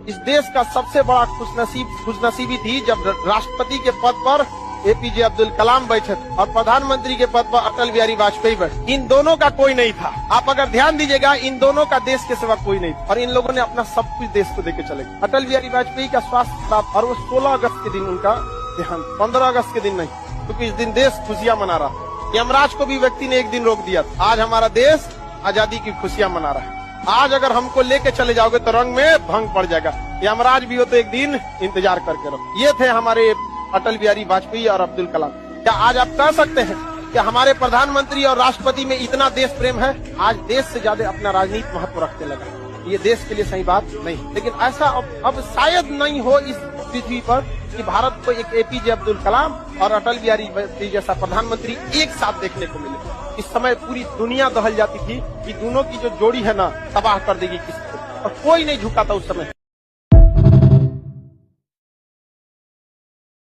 इस देश का सबसे बड़ा खुशनसीबी थी जब राष्ट्रपति के पद पर एपीजे अब्दुल कलाम बैठे थे और प्रधानमंत्री के पद पर अटल बिहारी वाजपेयी बैठे। इन दोनों का कोई नहीं था। आप अगर ध्यान दीजिएगा, इन दोनों का देश के सिवा कोई नहीं था और इन लोगों ने अपना सब कुछ देश को देके चले गए। अटल बिहारी वाजपेयी का स्वास्थ्य खराब और वो 16 अगस्त के दिन उनका देहांत, 15 अगस्त के दिन नहीं, क्योंकि इस दिन देश खुशियां मना रहा। यमराज को भी व्यक्ति ने एक दिन रोक दिया था। आज हमारा देश आजादी की खुशियां मना रहा है। आज अगर हमको लेके चले जाओगे तो रंग में भंग पड़ जाएगा। यमराज भी हो तो एक दिन इंतजार करके रहो। ये थे हमारे अटल बिहारी वाजपेयी और अब्दुल कलाम। क्या आज आप कह सकते हैं कि हमारे प्रधानमंत्री और राष्ट्रपति में इतना देश प्रेम है? आज देश से ज्यादा अपना राजनीतिक महत्व रखने लगा। ये देश के लिए सही बात नहीं, लेकिन ऐसा अब शायद नहीं हो इस पृथ्वी पर कि भारत को एक एपीजे अब्दुल कलाम और अटल बिहारी वाजपेयी जैसा प्रधानमंत्री एक साथ देखने को मिले। इस समय पूरी दुनिया दहल जाती थी कि दोनों की जो जोड़ी है ना, तबाह कर देगी किसी को, और कोई नहीं झुका था उस समय।